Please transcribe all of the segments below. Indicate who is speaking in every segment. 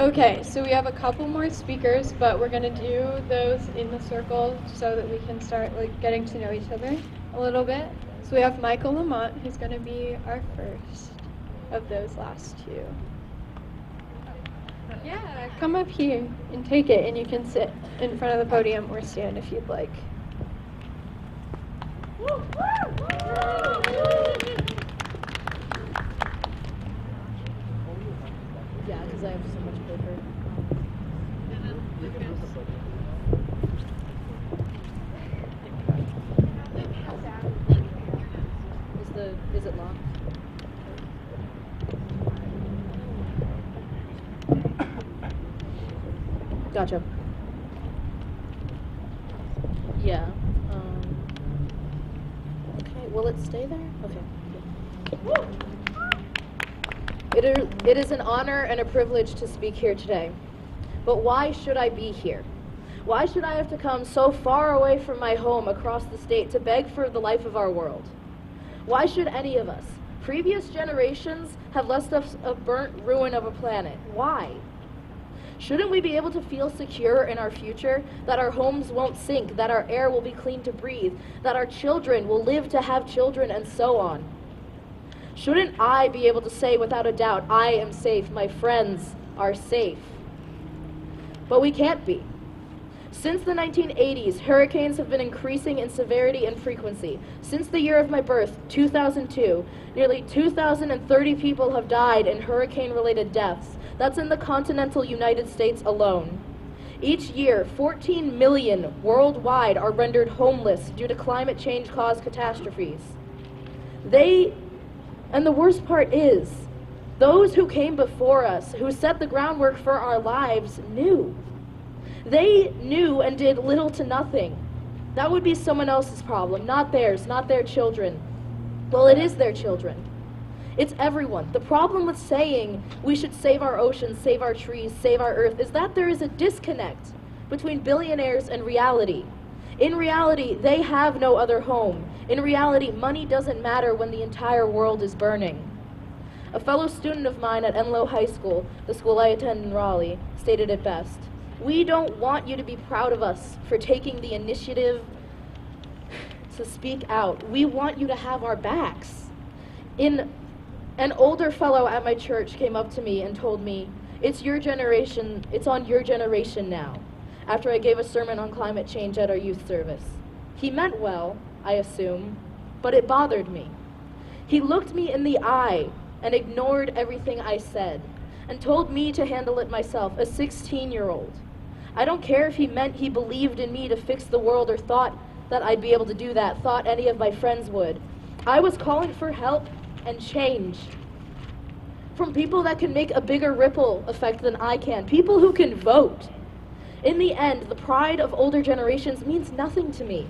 Speaker 1: Okay, so we have a couple more speakers, but we're going to do those in the circle so that we can start getting to know each other a little bit. So we have Michael Lamont, who's going to be our first of those last two. Yeah, come up here and take it, and you can sit in front of the podium or stand if you'd like.
Speaker 2: Yeah, because I have so much paper. Is it locked? Gotcha. Yeah. Okay, will it stay there? Okay. It is an honor and a privilege to speak here today. But why should I be here? Why should I have to come so far away from my home across the state to beg for the life of our world? Why should any of us? Previous generations have left us a burnt ruin of a planet. Why? Shouldn't we be able to feel secure in our future, that our homes won't sink, that our air will be clean to breathe, that our children will live to have children, and so on? Shouldn't I be able to say without a doubt, I am safe, my friends are safe? But we can't be. Since the 1980s, hurricanes have been increasing in severity and frequency. Since the year of my birth, 2002, nearly 2,030 people have died in hurricane-related deaths. That's in the continental United States alone. Each year, 14 million worldwide are rendered homeless due to climate change-caused catastrophes. And the worst part is, those who came before us, who set the groundwork for our lives, knew. They knew and did little to nothing. That would be someone else's problem, not theirs, not their children. Well, it is their children. It's everyone. The problem with saying we should save our oceans, save our trees, save our earth, is that there is a disconnect between billionaires and reality. In reality, they have no other home. In reality, money doesn't matter when the entire world is burning. A fellow student of mine at Enloe High School, the school I attend in Raleigh, stated it best. We don't want you to be proud of us for taking the initiative to speak out. We want you to have our backs. An older fellow at my church came up to me and told me, it's your generation, it's on your generation now, after I gave a sermon on climate change at our youth service. He meant well, I assume, but it bothered me. He looked me in the eye and ignored everything I said, and told me to handle it myself, a 16-year-old. I don't care if he meant he believed in me to fix the world or thought that I'd be able to do that, thought any of my friends would. I was calling for help and change from people that can make a bigger ripple effect than I can, people who can vote. In the end, the pride of older generations means nothing to me,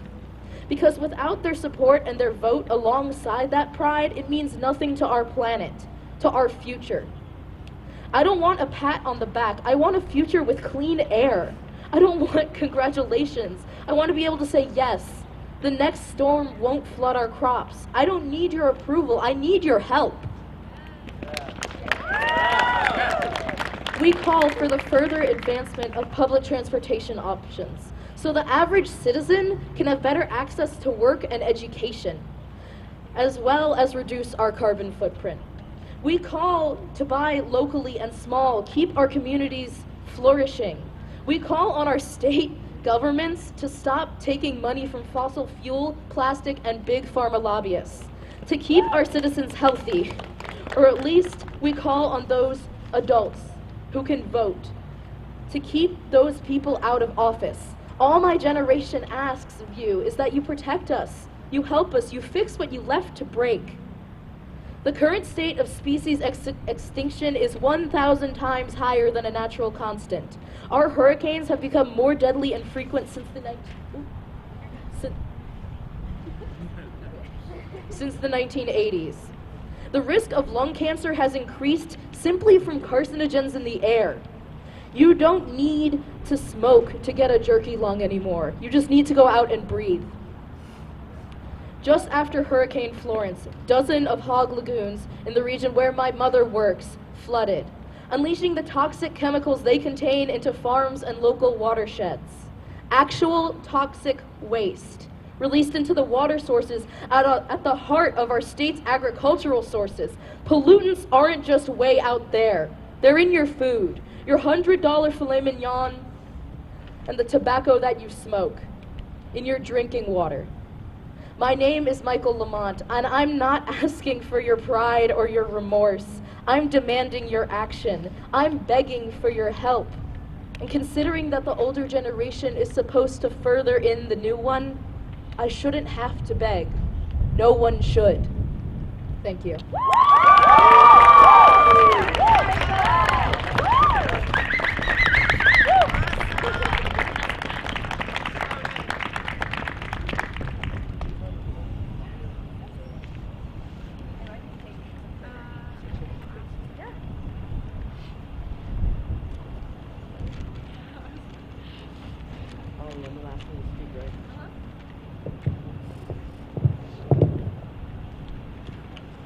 Speaker 2: because without their support and their vote alongside that pride, it means nothing to our planet, to our future. I don't want a pat on the back. I want a future with clean air. I don't want congratulations. I want to be able to say yes. The next storm won't flood our crops. I don't need your approval. I need your help. We call for the further advancement of public transportation options so the average citizen can have better access to work and education, as well as reduce our carbon footprint. We call to buy locally and small, keep our communities flourishing. We call on our state governments to stop taking money from fossil fuel, plastic, and big pharma lobbyists, to keep our citizens healthy, or at least we call on those adults who can vote to keep those people out of office. All my generation asks of you is that you protect us, you help us, you fix what you left to break. The current state of species extinction is 1,000 times higher than a natural constant. Our hurricanes have become more deadly and frequent since the 1980s. The risk of lung cancer has increased simply from carcinogens in the air. You don't need to smoke to get a jerky lung anymore. You just need to go out and breathe. Just after Hurricane Florence, dozens of hog lagoons in the region where my mother works flooded. unleashing the toxic chemicals they contain into farms and local watersheds. Actual toxic waste released into the water sources at the heart of our state's agricultural sources. Pollutants aren't just way out there. They're in your food, your $100 filet mignon, and the tobacco that you smoke, in your drinking water. My name is Michael Lamont, and I'm not asking for your pride or your remorse. I'm demanding your action. I'm begging for your help. And considering that the older generation is supposed to further in the new one, I shouldn't have to beg. No one should. Thank you.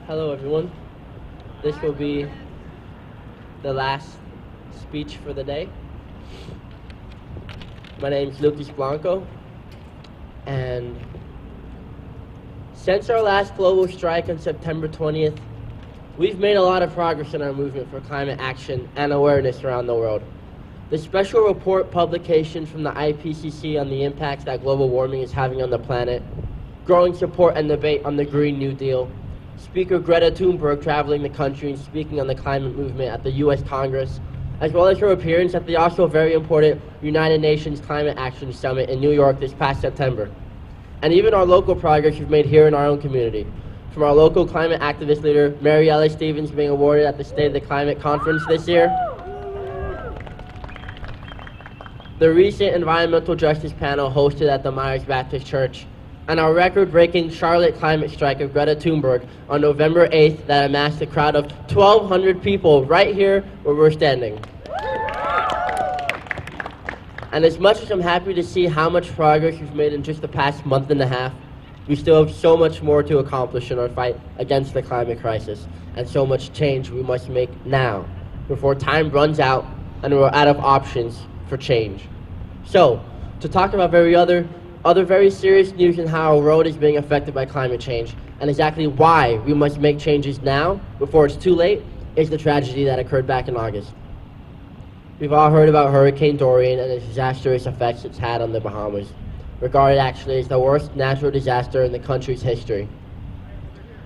Speaker 3: Hello everyone. This will be the last speech for the day. My name is Lucas Blanco, and since our last global strike on September 20th, we've made a lot of progress in our movement for climate action and awareness around the world. The special report publication from the IPCC on the impacts that global warming is having on the planet, growing support and debate on the Green New Deal, Speaker Greta Thunberg traveling the country and speaking on the climate movement at the U.S. Congress, as well as her appearance at the also very important United Nations Climate Action Summit in New York this past September. And even our local progress we've made here in our own community. From our local climate activist leader, Mariella Stevens, being awarded at the State of the Climate Conference this year, the recent environmental justice panel hosted at the Myers Baptist Church, and our record-breaking Charlotte climate strike of Greta Thunberg on November 8th that amassed a crowd of 1,200 people right here where we're standing. And as much as I'm happy to see how much progress we've made in just the past month and a half, we still have so much more to accomplish in our fight against the climate crisis, and so much change we must make now, before time runs out and we're out of options for change. So, to talk about other very serious news in how our world is being affected by climate change, and exactly why we must make changes now, before it's too late, is the tragedy that occurred back in August. We've all heard about Hurricane Dorian and the disastrous effects it's had on the Bahamas, regarded actually as the worst natural disaster in the country's history.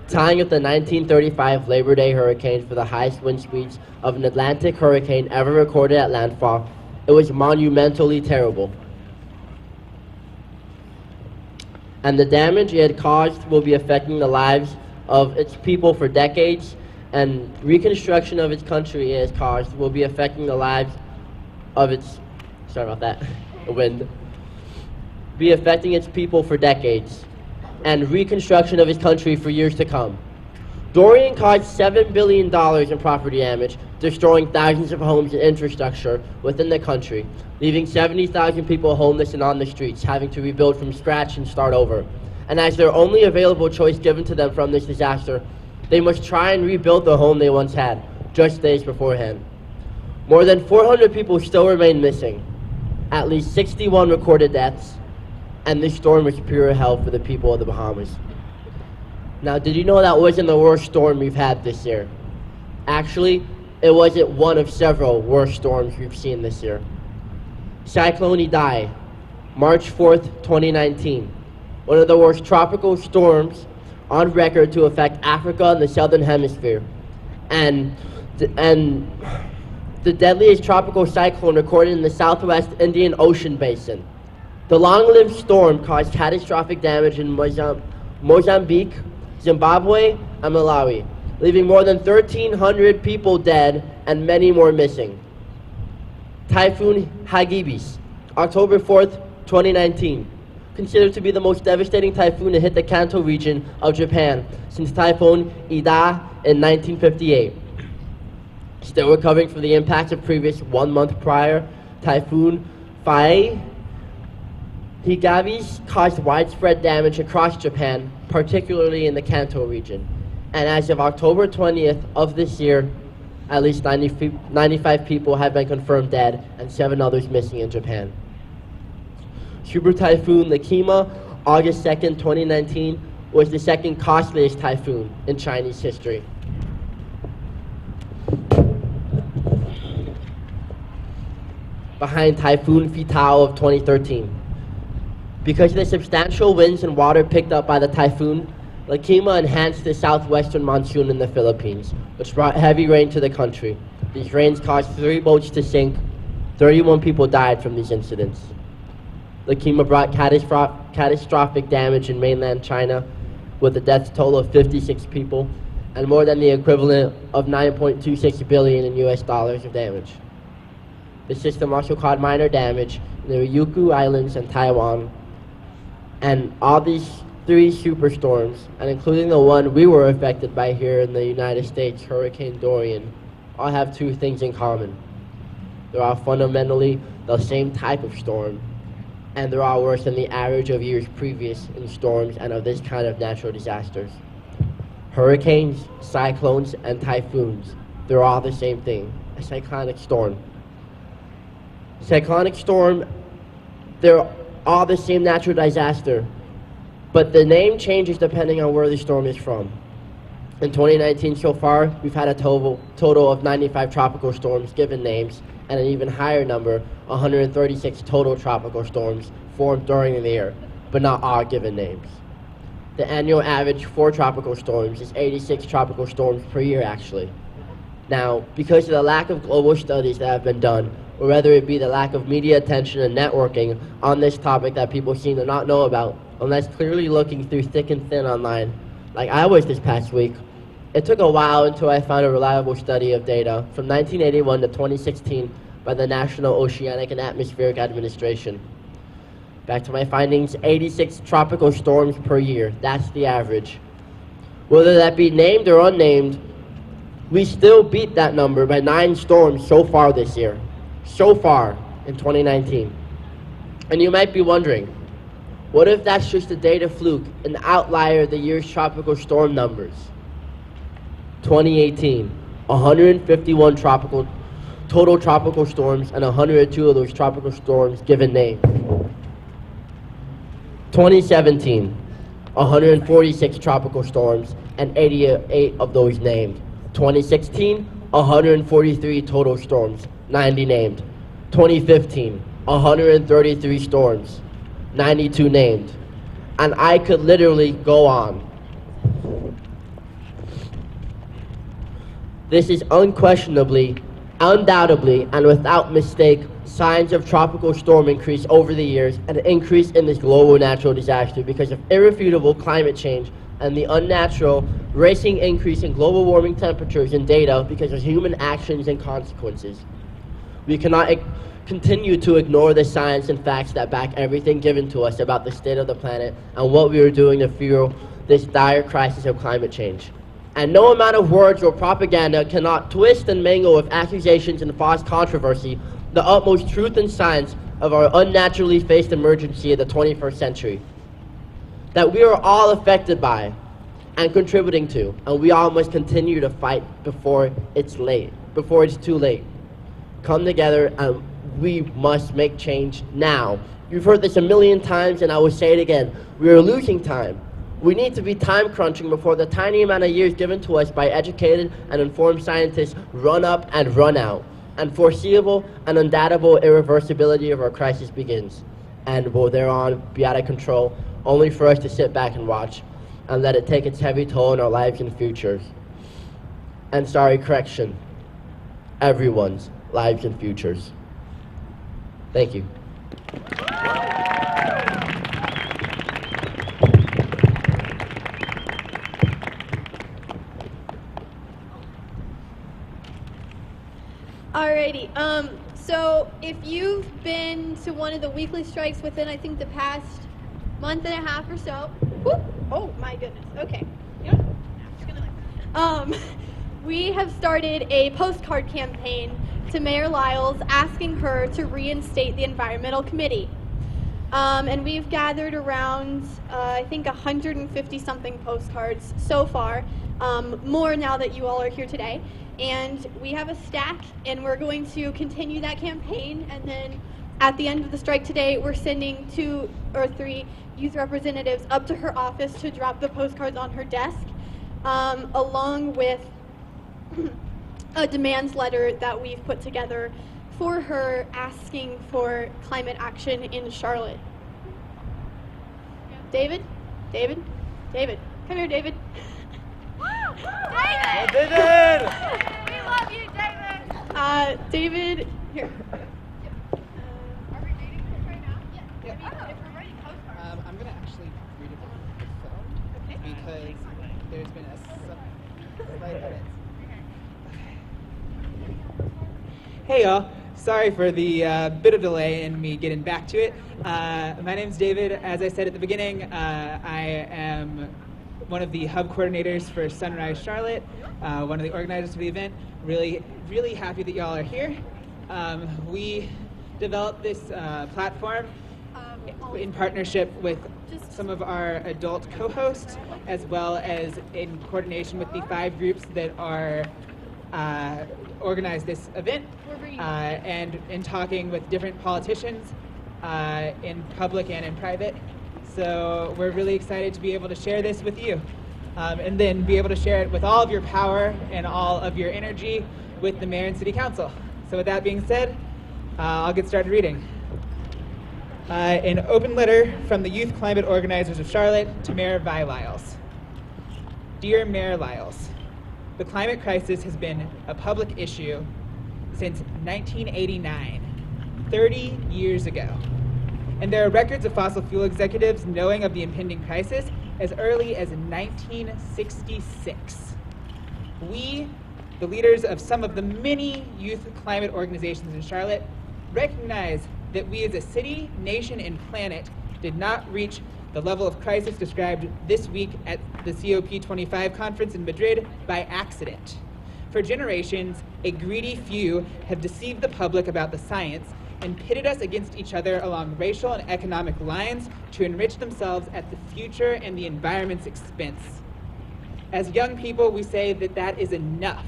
Speaker 3: Tying with the 1935 Labor Day hurricane for the highest wind speeds of an Atlantic hurricane ever recorded at landfall, it was monumentally terrible. And the damage it had caused will be affecting the lives of its people for decades, and reconstruction of its country it has caused will be affecting the lives of its, be affecting its people for decades, and reconstruction of its country for years to come. Dorian caused $7 billion in property damage, destroying thousands of homes and infrastructure within the country, leaving 70,000 people homeless and on the streets, having to rebuild from scratch and start over. And as their only available choice given to them from this disaster, they must try and rebuild the home they once had, just days beforehand. More than 400 people still remain missing, at least 61 recorded deaths, and this storm was pure hell for the people of the Bahamas. Now, did you know that wasn't the worst storm we've had this year? Actually, it wasn't one of several worst storms we've seen this year. Cyclone Idai, March 4th, 2019. One of the worst tropical storms on record to affect Africa and the Southern Hemisphere. And the deadliest tropical cyclone recorded in the Southwest Indian Ocean Basin. The long-lived storm caused catastrophic damage in Mozambique, Zimbabwe, and Malawi, leaving more than 1,300 people dead and many more missing. Typhoon Hagibis, October 4th, 2019, considered to be the most devastating typhoon to hit the Kanto region of Japan since Typhoon Ida in 1958. Still recovering from the impacts of previous 1 month prior Typhoon Fae, Hagibis caused widespread damage across Japan, particularly in the Kanto region. And as of October 20th of this year, At least 95 people have been confirmed dead and 7 others missing in Japan. Super Typhoon Lakima, August 2nd, 2019, was the second costliest typhoon in Chinese history. Behind Typhoon Fitao of 2013. Because of the substantial winds and water picked up by the typhoon, Lakima enhanced the southwestern monsoon in the Philippines, which brought heavy rain to the country. These rains caused 3 boats to sink. 31 people died from these incidents. Lakima brought catastrophic damage in mainland China, with a death toll of 56 people and more than the equivalent of 9.26 billion in US dollars of damage. The system also caused minor damage in the Ryukyu Islands and Taiwan, and all these 3 superstorms, and including the one we were affected by here in the United States, Hurricane Dorian, all have 2 things in common. They're all fundamentally the same type of storm, and they're all worse than the average of years previous in storms and of this kind of natural disasters. Hurricanes, cyclones, and typhoons, they're all the same thing, a cyclonic storm. Cyclonic storm, they're all the same natural disaster, but the name changes depending on where the storm is from. In 2019 so far, we've had a total of 95 tropical storms given names, and an even higher number, 136 total tropical storms formed during the year, but not all given names. The annual average for tropical storms is 86 tropical storms per year, actually. Now, because of the lack of global studies that have been done, or whether it be the lack of media attention and networking on this topic that people seem to not know about, unless clearly looking through thick and thin online, like I was this past week, it took a while until I found a reliable study of data from 1981 to 2016 by the National Oceanic and Atmospheric Administration. Back to my findings, 86 tropical storms per year, that's the average. Whether that be named or unnamed, we still beat that number by 9 storms so far this year. So far in 2019. And you might be wondering, what if that's just a data fluke, an outlier of the year's tropical storm numbers? 2018, 151 total tropical storms, and 102 of those tropical storms given names. 2017, 146 tropical storms, and 88 of those named. 2016, 143 total storms, 90 named. 2015, 133 storms, 92 named. And I could literally go on. This is unquestionably, undoubtedly, and without mistake, signs of tropical storm increase over the years and an increase in this global natural disaster because of irrefutable climate change and the unnatural, racing increase in global warming temperatures and data because of human actions and consequences. We cannot continue to ignore the science and facts that back everything given to us about the state of the planet and what we are doing to fuel this dire crisis of climate change. And no amount of words or propaganda cannot twist and mingle with accusations and false controversy the utmost truth and science of our unnaturally faced emergency of the 21st century. That we are all affected by and contributing to, and we all must continue to fight before it's too late. Come together and we must make change now. You've heard this a million times and I will say it again. We are losing time. We need to be time crunching before the tiny amount of years given to us by educated and informed scientists run up and run out, and foreseeable and undoubtable irreversibility of our crisis begins, and will thereon be out of control, only for us to sit back and watch, and let it take its heavy toll in our lives and futures. And sorry, correction, everyone's lives and futures. Thank you.
Speaker 4: Alrighty, so if you've been to one of the weekly strikes within, I think, the past month and a half or so, whoop, oh my goodness, okay, you know, I'm just gonna we have started a postcard campaign to Mayor Lyles asking her to reinstate the Environmental Committee. And we've gathered around, I think, 150 something postcards so far, more now that you all are here today. And we have a stack, and we're going to continue that campaign. And then at the end of the strike today, we're sending 2 or 3 youth representatives up to her office to drop the postcards on her desk, along with a demands letter that we've put together for her asking for climate action in Charlotte. David? David? David. Come here, David.
Speaker 5: David!
Speaker 4: We love you, David! David, here. Are we reading this right now? Yeah. If we're writing postcards.
Speaker 5: I'm going to actually read it on the phone.
Speaker 4: Okay.
Speaker 5: Because there's been a slight edit. Hey y'all, sorry for the bit of delay in me getting back to it. My name's David. As I said at the beginning, I am one of the hub coordinators for Sunrise Charlotte, one of the organizers of the event. Really, really happy that y'all are here. We developed this platform in partnership with some of our adult co-hosts, as well as in coordination with the 5 groups that are organize this event, and in talking with different politicians in public and in private. So we're really excited to be able to share this with you, and then be able to share it with all of your power and all of your energy with the mayor and city council. So with that being said, I'll get started reading. An open letter from the Youth Climate Organizers of Charlotte to Mayor Vi Lyles. Dear Mayor Lyles, the climate crisis has been a public issue since 1989, 30 years ago. And there are records of fossil fuel executives knowing of the impending crisis as early as 1966. We, the leaders of some of the many youth climate organizations in Charlotte, recognize that we as a city, nation, and planet did not reach the level of crisis described this week at the COP25 conference in Madrid by accident. For generations, a greedy few have deceived the public about the science and pitted us against each other along racial and economic lines to enrich themselves at the future and the environment's expense. As young people, we say that that is enough.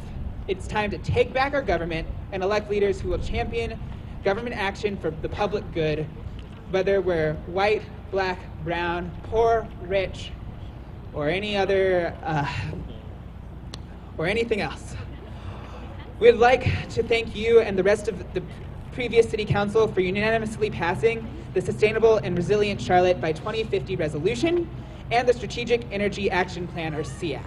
Speaker 5: It's time to take back our government and elect leaders who will champion government action for the public good, whether we're white, black, brown, poor, rich, or any other, or anything else. We'd like to thank you and the rest of the previous City Council for unanimously passing the Sustainable and Resilient Charlotte by 2050 resolution and the Strategic Energy Action Plan, or CEAP.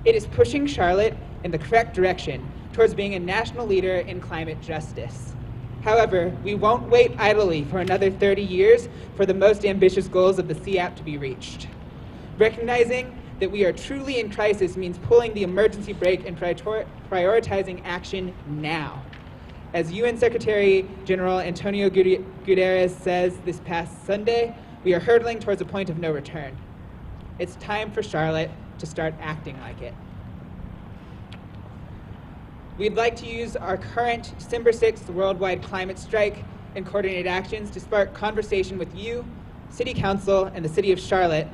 Speaker 5: It is pushing Charlotte in the correct direction towards being a national leader in climate justice. However, we won't wait idly for another 30 years for the most ambitious goals of the CEAP to be reached. Recognizing that we are truly in crisis means pulling the emergency brake and prioritizing action now. As UN Secretary General Antonio Guterres says this past Sunday, we are hurtling towards a point of no return. It's time for Charlotte to start acting like it. We'd like to use our current December 6th worldwide climate strike and coordinated actions to spark conversation with you, City Council, and the City of Charlotte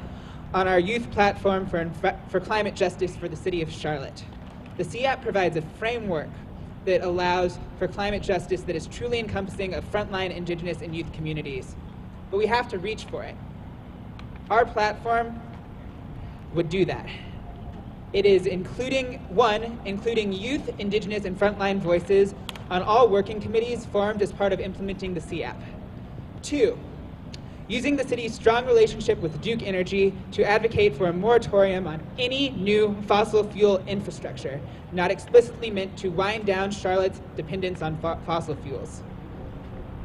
Speaker 5: on our youth platform for climate justice for the City of Charlotte. The CEAP provides a framework that allows for climate justice that is truly encompassing of frontline Indigenous and youth communities. But we have to reach for it. Our platform would do that. It is including youth, Indigenous, and frontline voices on all working committees formed as part of implementing the CEAP. 2, using the city's strong relationship with Duke Energy to advocate for a moratorium on any new fossil fuel infrastructure, not explicitly meant to wind down Charlotte's dependence on fossil fuels.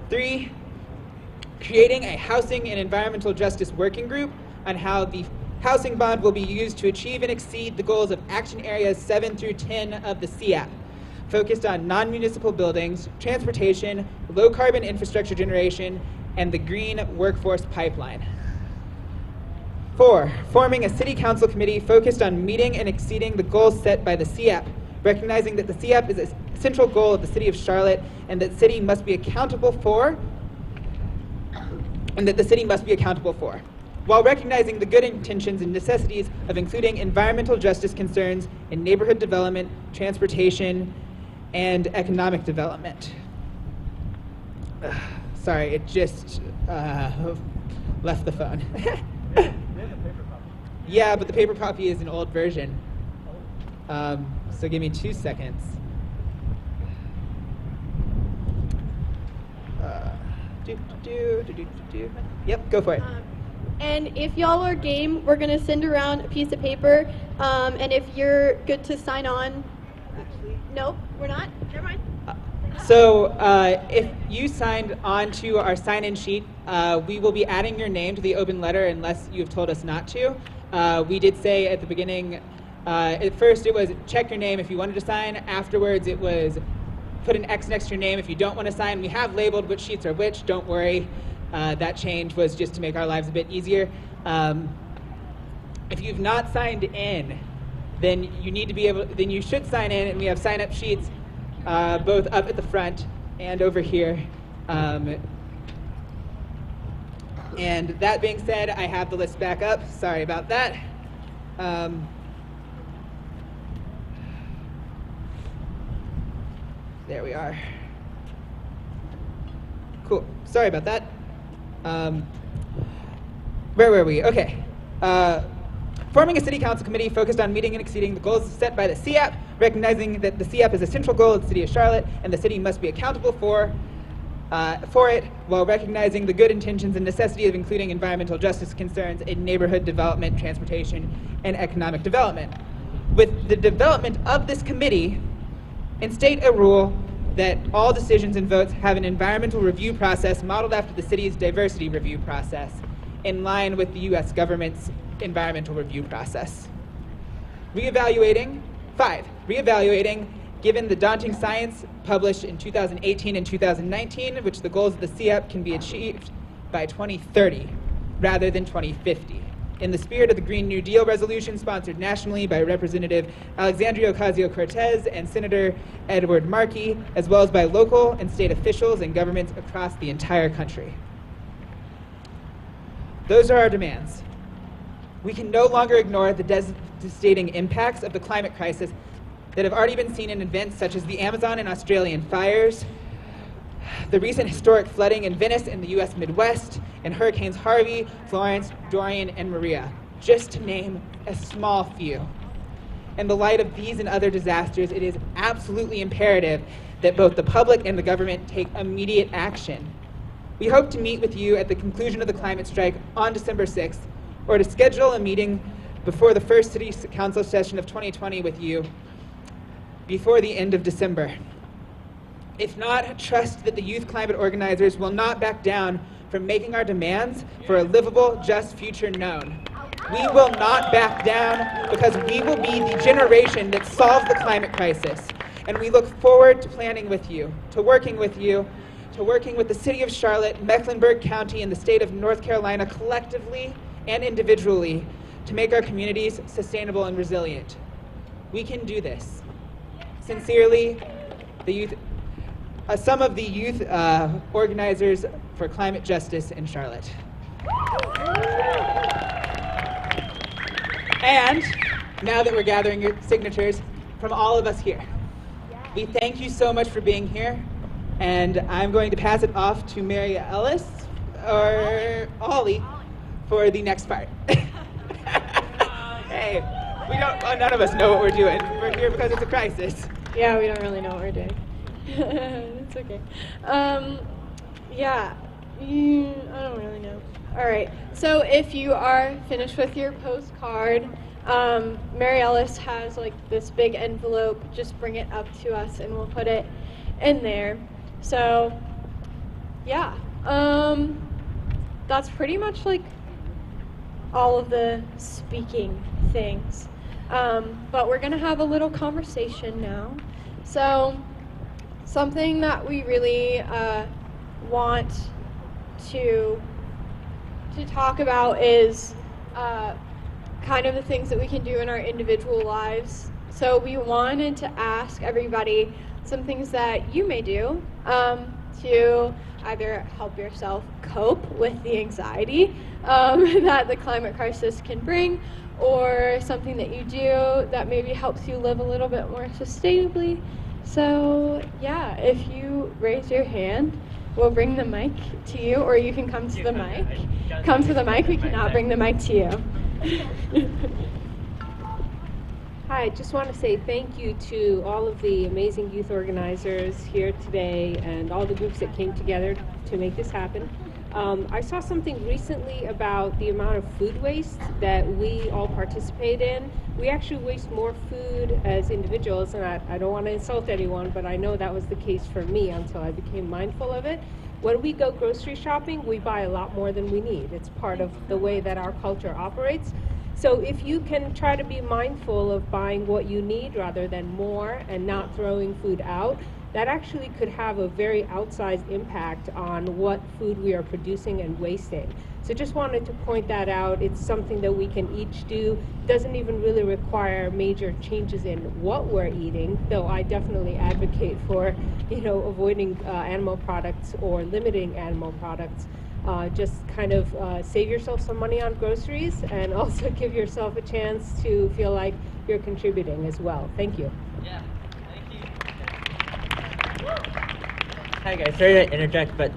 Speaker 5: 3, creating a housing and environmental justice working group on how the housing bond will be used to achieve and exceed the goals of action areas 7 through 10 of the CEAP, focused on non-municipal buildings, transportation, low-carbon infrastructure generation, and the green workforce pipeline. 4, forming a city council committee focused on meeting and exceeding the goals set by the CEAP, recognizing that the CEAP is a central goal of the city of Charlotte and that city must be accountable for and that the city must be accountable for, while recognizing the good intentions and necessities of including environmental justice concerns in neighborhood development, transportation, and economic development. Sorry, it just left the phone. Yeah, but the paper copy is an old version. So give me 2 seconds. Yep, go for it.
Speaker 4: And if y'all are game, we're going to send around a piece of paper. And if you're good to sign on, nope, we're not. Never mind.
Speaker 5: So if you signed on to our sign-in sheet, we will be adding your name to the open letter unless you've told us not to. We did say at the beginning, at first it was check your name if you wanted to sign. Afterwards it was put an X next to your name if you don't want to sign. We have labeled which sheets are which, don't worry. That change was just to make our lives a bit easier. If you've not signed in, then you should sign in, and we have sign-up sheets both up at the front and over here. And that being said, I have the list back up. Sorry about that. There we are. Cool. Sorry about that. Where were we? Okay. Forming a city council committee focused on meeting and exceeding the goals set by the CAP, recognizing that the CAP is a central goal of the city of Charlotte and the city must be accountable for it, while recognizing the good intentions and necessity of including environmental justice concerns in neighborhood development, transportation, and economic development. With the development of this committee, instate a rule that all decisions and votes have an environmental review process modeled after the city's diversity review process, in line with the U.S. government's environmental review process. Reevaluating, given the daunting science published in 2018 and 2019, which the goals of the CAP can be achieved by 2030 rather than 2050. In the spirit of the Green New Deal resolution sponsored nationally by Representative Alexandria Ocasio-Cortez and Senator Edward Markey, as well as by local and state officials and governments across the entire country. Those are our demands. We can no longer ignore the devastating impacts of the climate crisis that have already been seen in events such as the Amazon and Australian fires, the recent historic flooding in Venice in the U.S. Midwest, and Hurricanes Harvey, Florence, Dorian, and Maria, just to name a small few. In the light of these and other disasters, it is absolutely imperative that both the public and the government take immediate action. We hope to meet with you at the conclusion of the climate strike on December 6th, or to schedule a meeting before the first City Council session of 2020 with you before the end of December. If not, trust that the youth climate organizers will not back down from making our demands for a livable, just future known. We will not back down because we will be the generation that solves the climate crisis. And we look forward to planning with you, to working with the City of Charlotte, Mecklenburg County, and the state of North Carolina collectively and individually to make our communities sustainable and resilient. We can do this. Sincerely, the youth. Some of the youth organizers for climate justice in Charlotte. And now that we're gathering your signatures from all of us here, we thank you so much for being here, and I'm going to pass it off to Mary Ellis, or Ollie, for the next part. Hey, none of us know what we're doing. We're here because it's a crisis.
Speaker 1: Yeah, we don't really know what we're doing. It's okay. Yeah, I don't really know. All right, so if you are finished with your postcard, Mary Ellis has like this big envelope. Just bring it up to us and we'll put it in there. So, yeah, that's pretty much like all of the speaking things. But we're gonna have a little conversation now. So, something that we really want to talk about is kind of the things that we can do in our individual lives. So we wanted to ask everybody some things that you may do to either help yourself cope with the anxiety that the climate crisis can bring, or something that you do that maybe helps you live a little bit more sustainably. So yeah, if you raise your hand, we'll bring the mic to you, or you can come to the mic. Come to the mic, we cannot bring the mic to you.
Speaker 6: Hi, I just want to say thank you to all of the amazing youth organizers here today and all the groups that came together to make this happen. I saw something recently about the amount of food waste that we all participate in. We actually waste more food as individuals, and I don't want to insult anyone, but I know that was the case for me until I became mindful of it. When we go grocery shopping, we buy a lot more than we need. It's part of the way that our culture operates. So if you can try to be mindful of buying what you need rather than more and not throwing food out, that actually could have a very outsized impact on what food we are producing and wasting. So just wanted to point that out. It's something that we can each do. Doesn't even really require major changes in what we're eating, though I definitely advocate for, avoiding animal products or limiting animal products. Just kind of save yourself some money on groceries and also give yourself a chance to feel like you're contributing as well. Thank you.
Speaker 7: Yeah, thank you. Hi guys, sorry to interject, but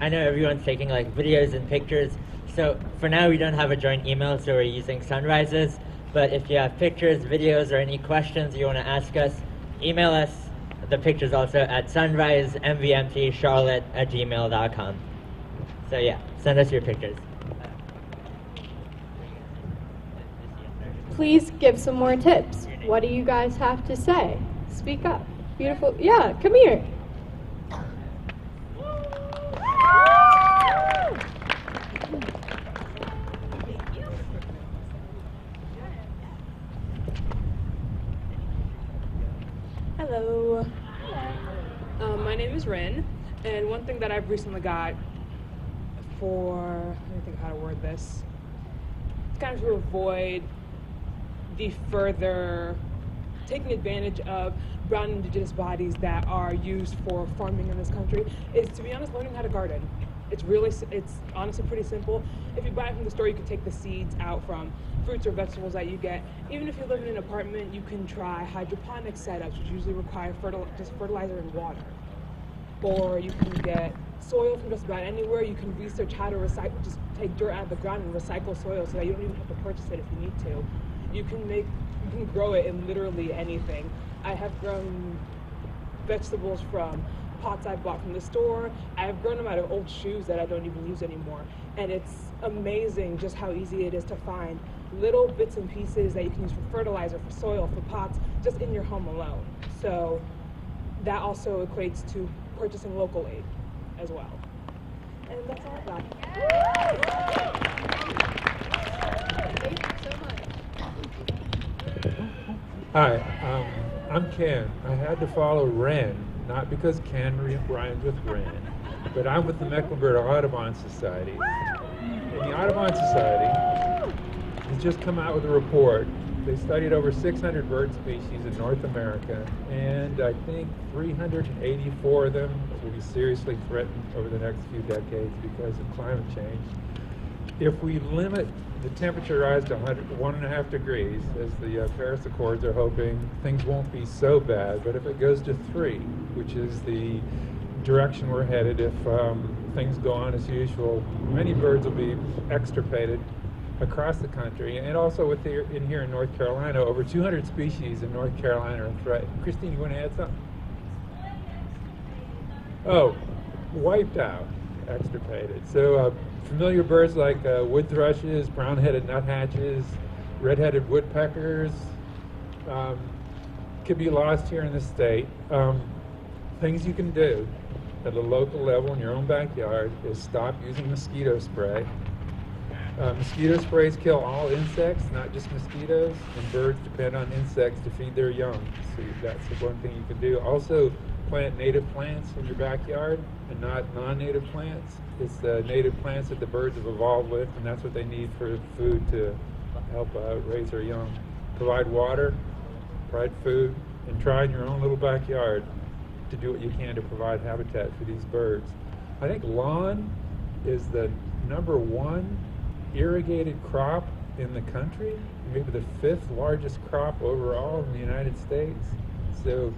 Speaker 7: I know everyone's taking like videos and pictures. So for now we don't have a joint email, so we're using Sunrise's. But if you have pictures, videos, or any questions you want to ask us, email us the pictures also at sunrisemvmtcharlotte@gmail.com. So yeah, send us your pictures.
Speaker 1: Please give some more tips. What do you guys have to say? Speak up. Beautiful. Yeah, come here.
Speaker 8: Hello. My name is Rin, and one thing that I've recently got let me think how to word this. It's kind of to avoid the further taking advantage of brown indigenous bodies that are used for farming in this country is, to be honest, learning how to garden. It's honestly pretty simple. If you buy it from the store, you can take the seeds out from fruits or vegetables that you get. Even if you live in an apartment, you can try hydroponic setups, which usually require just fertilizer and water. Or you can get soil from just about anywhere. You can research how to recycle, just take dirt out of the ground and recycle soil so that you don't even have to purchase it if you need to. You can grow it in literally anything. I have grown vegetables from pots I bought from the store. I've grown them out of old shoes that I don't even use anymore. And it's amazing just how easy it is to find little bits and pieces that you can use for fertilizer, for soil, for pots, just in your home alone. So that also equates to purchasing locally as well. And that's all I've got.
Speaker 1: Thank you so much.
Speaker 9: Hi, I'm Ken. I had to follow Ren, not because Ken rhymes with Ren, but I'm with the Mecklenburg Audubon Society. And the Audubon Society has just come out with a report. They studied over 600 bird species in North America, and I think 384 of them will be seriously threatened over the next few decades because of climate change. If we limit the temperature rise to 1.5 degrees, as the Paris Accords are hoping, things won't be so bad. But if it goes to 3, which is the direction we're headed, if things go on as usual, many birds will be extirpated across the country. And also here in North Carolina, over 200 species in North Carolina are threatened. Christine, you want to add something? Oh, wiped out, extirpated. So familiar birds like wood thrushes, brown-headed nuthatches, red-headed woodpeckers could be lost here in the state. Things you can do at a local level in your own backyard is stop using mosquito spray. Mosquito sprays kill all insects, not just mosquitoes, and birds depend on insects to feed their young. So that's the one thing you can do. Also, plant native plants in your backyard and not non-native plants. It's the native plants that the birds have evolved with, and that's what they need for food to help raise their young. Provide water, provide food, and try in your own little backyard to do what you can to provide habitat for these birds. I think lawn is the #1 irrigated crop in the country, maybe the 5th largest crop overall in the United States. So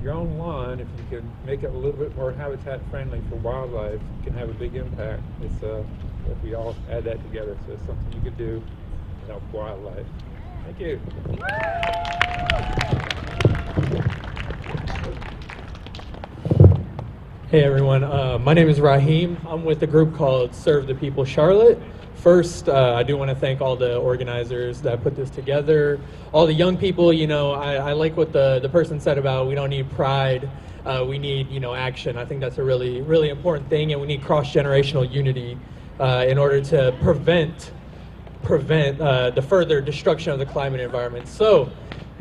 Speaker 9: your own lawn, if you can make it a little bit more habitat friendly for wildlife, can have a big impact. It's if we all add that together, so it's something you could do to help wildlife. Thank you.
Speaker 10: Hey everyone, my name is Raheem. I'm with a group called Serve the People Charlotte. First, I do want to thank all the organizers that put this together. All the young people, you know, I like what the person said about we don't need pride, we need, you know, action. I think that's a really, really important thing, and we need cross-generational unity in order to prevent the further destruction of the climate environment. So,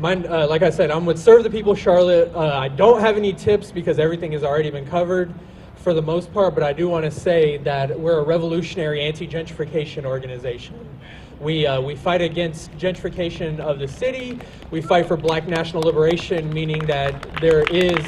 Speaker 10: like I said, I'm with Serve the People Charlotte. I don't have any tips because everything has already been covered for the most part, but I do want to say that we're a revolutionary anti-gentrification organization. We fight against gentrification of the city. We fight for Black national liberation, meaning that there is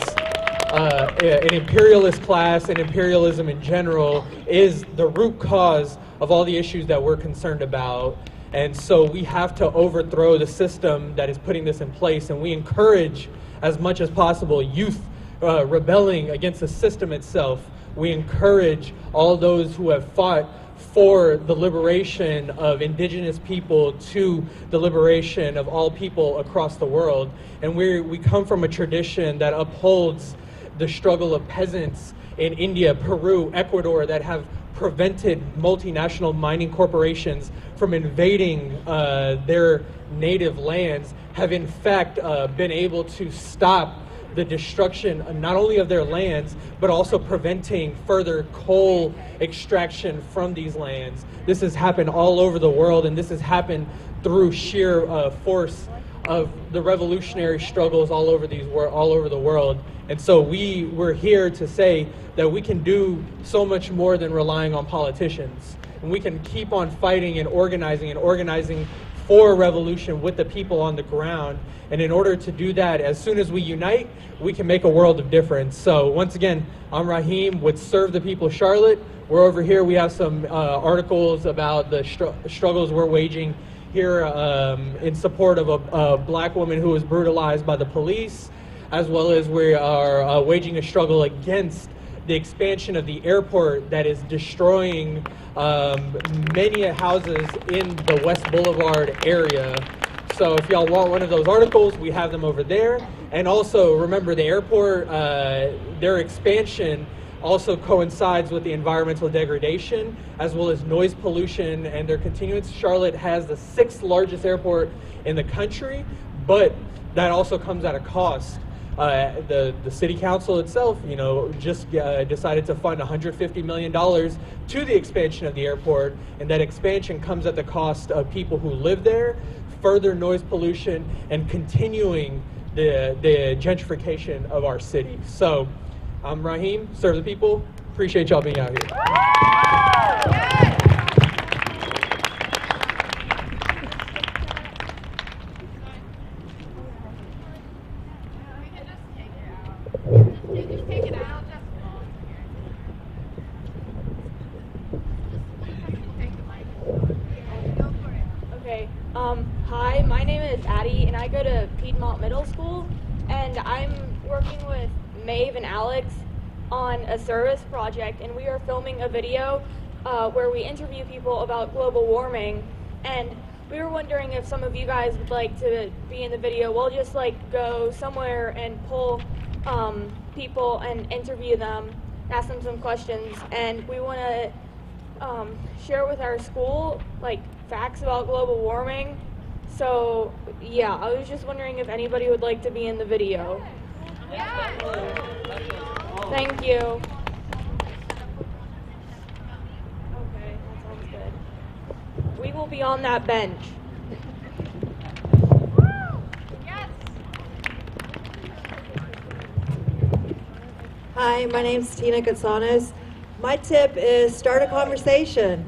Speaker 10: an imperialist class, and imperialism in general is the root cause of all the issues that we're concerned about. And so we have to overthrow the system that is putting this in place, and we encourage as much as possible youth rebelling against the system itself. We encourage all those who have fought for the liberation of indigenous people to the liberation of all people across the world. And we come from a tradition that upholds the struggle of peasants in India, Peru, Ecuador that have prevented multinational mining corporations from invading their native lands, have in fact been able to stop the destruction not only of their lands, but also preventing further coal extraction from these lands. This has happened all over the world, and this has happened through sheer force of the revolutionary struggles all over the world. And so we're here to say that we can do so much more than relying on politicians. And we can keep on fighting and organizing for revolution with the people on the ground. And in order to do that, as soon as we unite, we can make a world of difference. So once again, I'm Raheem with Serve the People Charlotte. We're over here. We have some articles about the struggles we're waging here in support of a Black woman who was brutalized by the police, as well as we are waging a struggle against the expansion of the airport that is destroying many houses in the West Boulevard area. So if y'all want one of those articles, we have them over there. And also remember, the airport, their expansion also coincides with the environmental degradation as well as noise pollution and their continuance. Charlotte has the 6th largest airport in the country, but that also comes at a cost. The city council itself, you know, just decided to fund $150 million to the expansion of the airport, and that expansion comes at the cost of people who live there, further noise pollution, and continuing the gentrification of our city. So I'm Raheem, Serve the People. Appreciate y'all being out here.
Speaker 11: Okay. Hi, my name is Addie, and I go to Piedmont Middle School, and I'm working with Maeve and Alex on a service project, and we are filming a video where we interview people about global warming, and we were wondering if some of you guys would like to be in the video. We'll just like go somewhere and pull people and interview them, ask them some questions, and we want to share with our school like facts about global warming. So yeah, I was just wondering if anybody would like to be in the video. Thank you. Okay, that sounds good. We will be on that bench.
Speaker 12: Hi, my name's Tina Katsanos. My tip is start a conversation.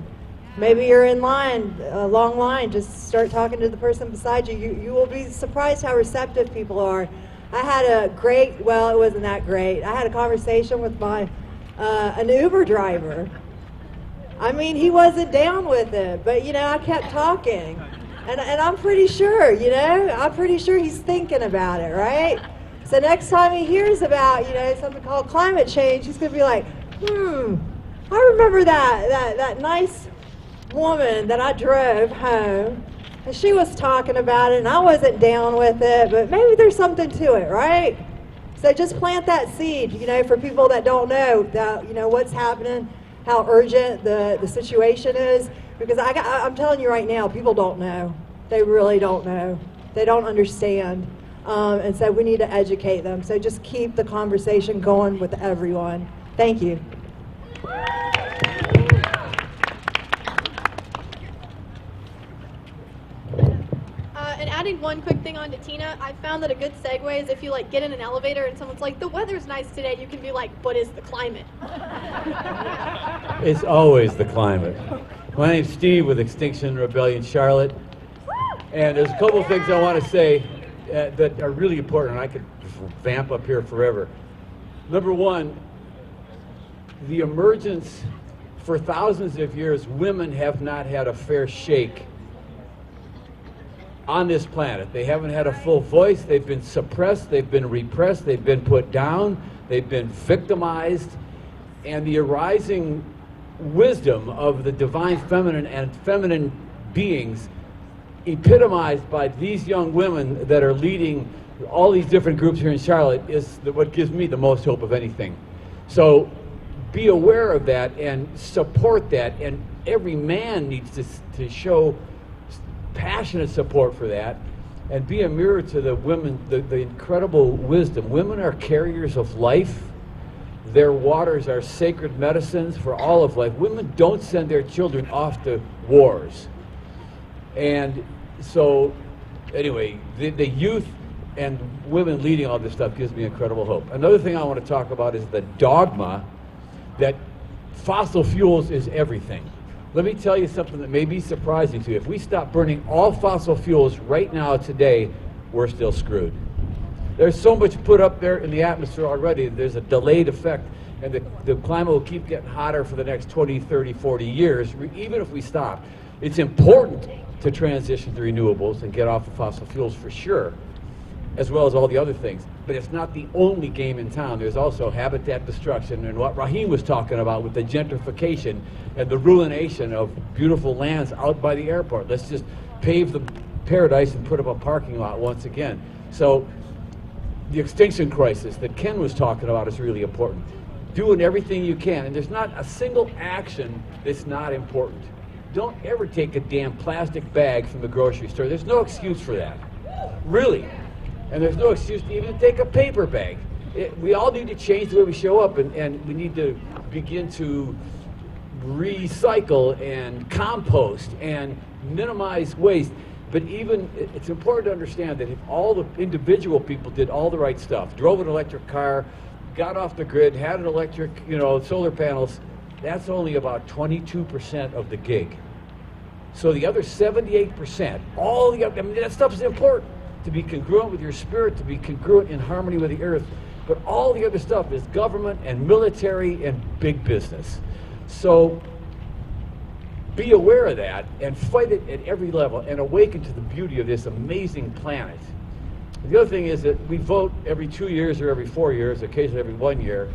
Speaker 12: Maybe you're in line, a long line, just start talking to the person beside you. You will be surprised how receptive people are. I had a great, well, it wasn't that great. I had a conversation with an Uber driver. I mean, he wasn't down with it, but, I kept talking. And I'm pretty sure, I'm pretty sure he's thinking about it, right? So next time he hears about, something called climate change, he's going to be like, I remember that nice woman that I drove home, and she was talking about it, and I wasn't down with it, but maybe there's something to it, right? So just plant that seed, for people that don't know that, what's happening, how urgent the situation is, because I'm telling you right now, people don't know. They really don't know. They don't understand. And so we need to educate them. So just keep the conversation going with everyone. Thank you.
Speaker 4: And adding one quick thing on to Tina, I found that a good segue is if you get in an elevator and someone's like, the weather's nice today, you can be like, but is the climate?
Speaker 13: It's always the climate. My name's Steve with Extinction Rebellion Charlotte. And there's a couple of things I want to say that are really important, and I could vamp up here forever. Number one, the emergence, for thousands of years, women have not had a fair shake on this planet. They haven't had a full voice. They've been suppressed. They've been repressed. They've been put down. They've been victimized. And the arising wisdom of the divine feminine and feminine beings epitomized by these young women that are leading all these different groups here in Charlotte is what gives me the most hope of anything. So be aware of that and support that, and every man needs to show passionate support for that and be a mirror to the women, the incredible wisdom. Women are carriers of life. Their waters are sacred medicines for all of life. Women don't send their children off to wars. And so, anyway, the youth and women leading all this stuff gives me incredible hope. Another thing I want to talk about is the dogma that fossil fuels is everything. Let me tell you something that may be surprising to you. If we stop burning all fossil fuels right now, today, we're still screwed. There's so much put up there in the atmosphere already. There's a delayed effect, and the climate will keep getting hotter for the next 20, 30, 40 years, even if we stop. It's important to transition to renewables and get off of fossil fuels for sure, as well as all the other things. But it's not the only game in town. There's also habitat destruction and what Raheem was talking about with the gentrification and the ruination of beautiful lands out by the airport. Let's just pave the paradise and put up a parking lot once again. So the extinction crisis that Ken was talking about is really important. Doing everything you can, and there's not a single action that's not important. Don't ever take a damn plastic bag from the grocery store. There's no excuse for that, really. And there's no excuse to even take a paper bag. We all need to change the way we show up, and we need to begin to recycle and compost and minimize waste. But even, it's important to understand that if all the individual people did all the right stuff, drove an electric car, got off the grid, had an electric, solar panels, that's only about 22% of the gig. So the other 78%, that stuff is important. To be congruent with your spirit, to be congruent in harmony with the earth. But all the other stuff is government and military and big business. So be aware of that and fight it at every level and awaken to the beauty of this amazing planet. The other thing is that we vote every 2 years or every 4 years, occasionally every 1 year,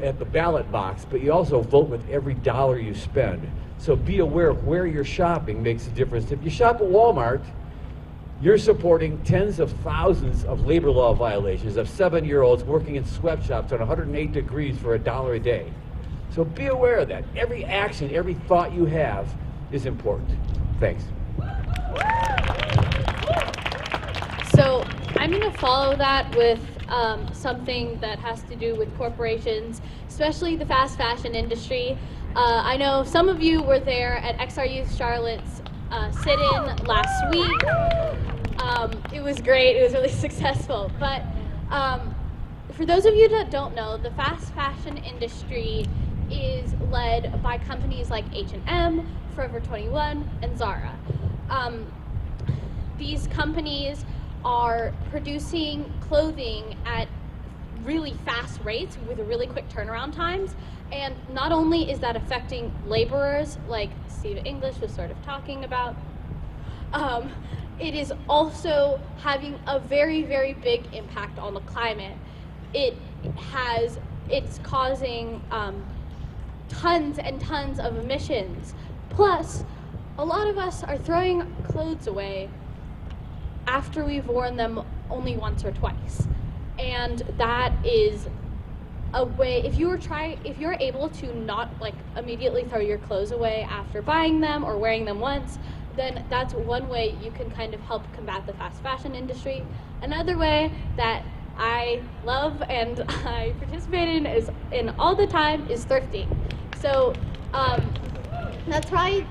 Speaker 13: at the ballot box, but you also vote with every dollar you spend. So be aware of where you're shopping makes a difference. If you shop at Walmart, you're supporting tens of thousands of labor law violations of 7-year-olds working in sweatshops on 108 degrees for $1 a day. So be aware of that. Every action, every thought you have is important. Thanks.
Speaker 14: So I'm going to follow that with something that has to do with corporations, especially the fast fashion industry. I know some of you were there at XRU Charlotte's sit-in last week. It was great. It was really successful. But for those of you that don't know, the fast fashion industry is led by companies like H&M, Forever 21, and Zara. These companies are producing clothing at really fast rates with really quick turnaround times. And not only is that affecting laborers, like Steve English was sort of talking about, it is also having a very, very big impact on the climate. It's causing tons and tons of emissions. Plus, a lot of us are throwing clothes away after we've worn them only once or twice. And that is a way, if you're able to not like immediately throw your clothes away after buying them or wearing them once, then that's one way you can kind of help combat the fast fashion industry. Another way that I love and I participate in all the time is thrifting. So that's probably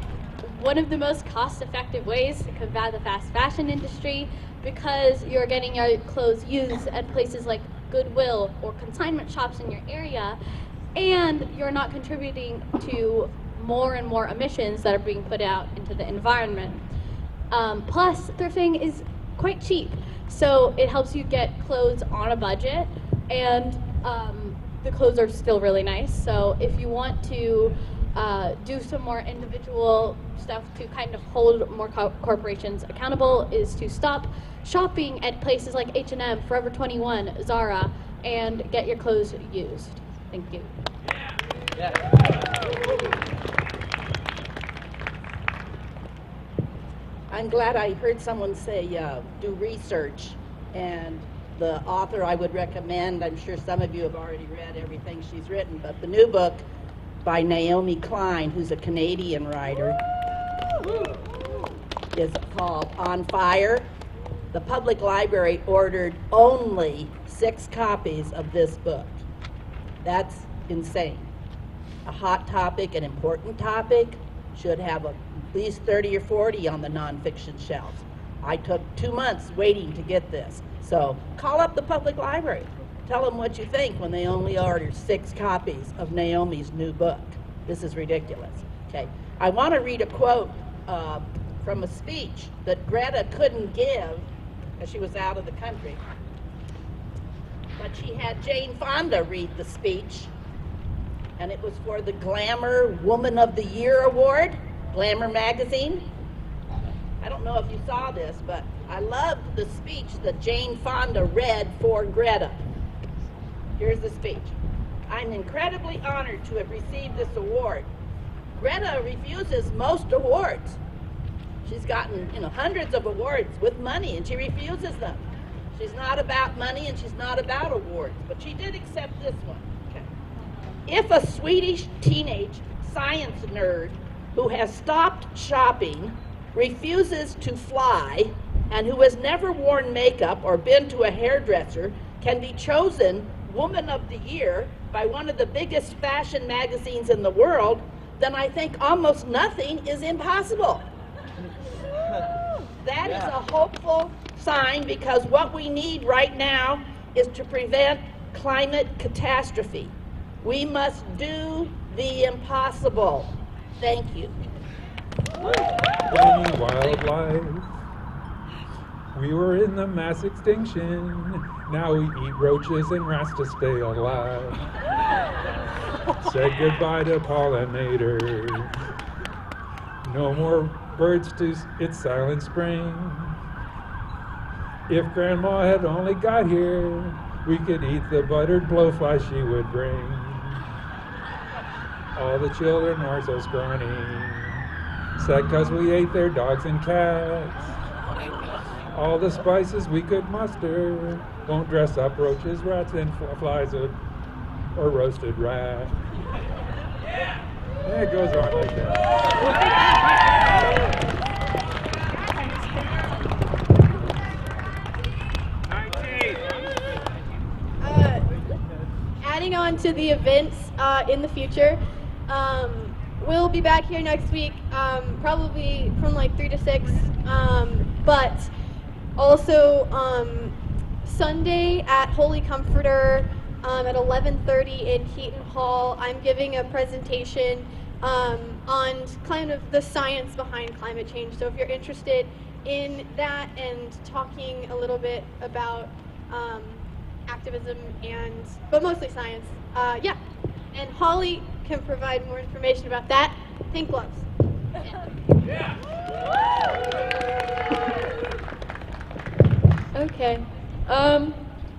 Speaker 14: one of the most cost-effective ways to combat the fast fashion industry, because you're getting your clothes used at places like Goodwill or consignment shops in your area, and you're not contributing to more and more emissions that are being put out into the environment. Plus, thrifting is quite cheap, so it helps you get clothes on a budget, and the clothes are still really nice. So if you want to do some more individual stuff to kind of hold more corporations accountable, is to stop shopping at places like H&M, Forever 21, Zara, and get your clothes used. Thank you.
Speaker 15: I'm glad I heard someone say do research, and the author I would recommend, I'm sure some of you have already read everything she's written, but the new book by Naomi Klein, who's a Canadian writer, is called On Fire. The public library ordered only 6 copies of this book. That's insane. A hot topic, an important topic, should have at least 30 or 40 on the nonfiction shelves. I took 2 months waiting to get this. So call up the public library. Tell them what you think when they only order 6 copies of Naomi's new book. This is ridiculous. Okay, I want to read a quote from a speech that Greta couldn't give because she was out of the country. But she had Jane Fonda read the speech, and it was for the Glamour Woman of the Year Award, Glamour magazine. I don't know if you saw this, but I loved the speech that Jane Fonda read for Greta. Here's the speech. I'm incredibly honored to have received this award. Greta refuses most awards. She's gotten, hundreds of awards with money, and she refuses them. She's not about money, and she's not about awards, but she did accept this one. Okay. If a Swedish teenage science nerd who has stopped shopping, refuses to fly, and who has never worn makeup or been to a hairdresser can be chosen Woman of the Year by one of the biggest fashion magazines in the world, then I think almost nothing is impossible. That is a hopeful sign, because what we need right now is to prevent climate catastrophe. We must do the impossible. Thank you.
Speaker 9: Any wildlife. We were in the mass extinction. Now we eat roaches and rats to stay alive. Said goodbye to pollinators. No more birds to its silent spring. If Grandma had only got here, we could eat the buttered blowfly she would bring. All the children are so scrawny, sad 'cause we ate their dogs and cats. All the spices we could muster won't dress up roaches, rats, and flies or roasted rat. Yeah, it goes on like that.
Speaker 4: Adding on to the events in the future, we'll be back here next week, probably from like 3 to 6, but also Sunday at Holy Comforter at 11:30 in Keaton Hall, I'm giving a presentation on kind of the science behind climate change. So if you're interested in that and talking a little bit about activism but mostly science. Yeah, and Holly can provide more information about that. Pink gloves.
Speaker 1: Okay.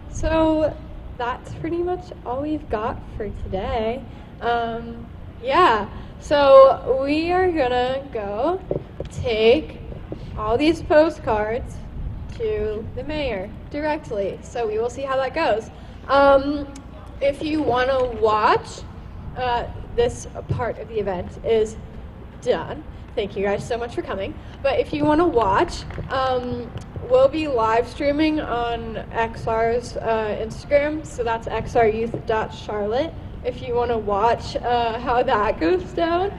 Speaker 1: So that's pretty much all we've got for today. Yeah. So we are gonna go take all these postcards to the mayor directly. So we will see how that goes. If you want to watch, this part of the event is done. Thank you guys so much for coming. But if you want to watch, we'll be live streaming on XR's Instagram. So that's xryouth.charlotte. If you want to watch how that goes down,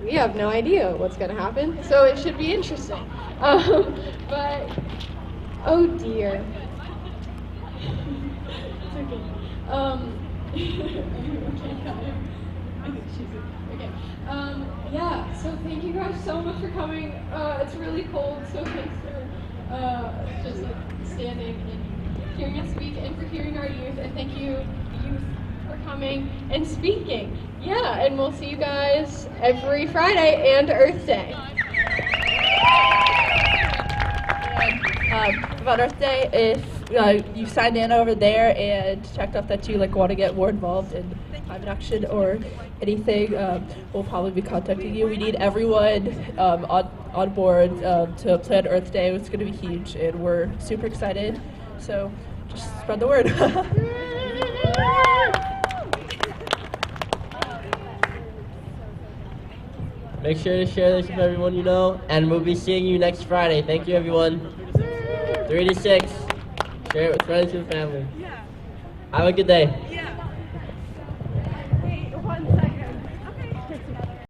Speaker 1: we have no idea what's going to happen. So it should be interesting. But, oh dear. It's okay. Okay. Yeah, so thank you guys so much for coming. It's really cold, so thanks for just like standing and hearing us speak and for hearing our youth. And thank you, youth, for coming and speaking. Yeah, and we'll see you guys every Friday and Earth Day.
Speaker 16: About Earth Day, if you signed in over there and checked off that you want to get more involved in climate action or anything, we'll probably be contacting you. We need everyone on board to plan Earth Day. It's going to be huge, and we're super excited. So just spread the word.
Speaker 3: Make sure to share this with everyone you know, and we'll be seeing you next Friday. Thank you, everyone. 3 to 6. Share it with friends and family. Have a good day.
Speaker 11: Hey,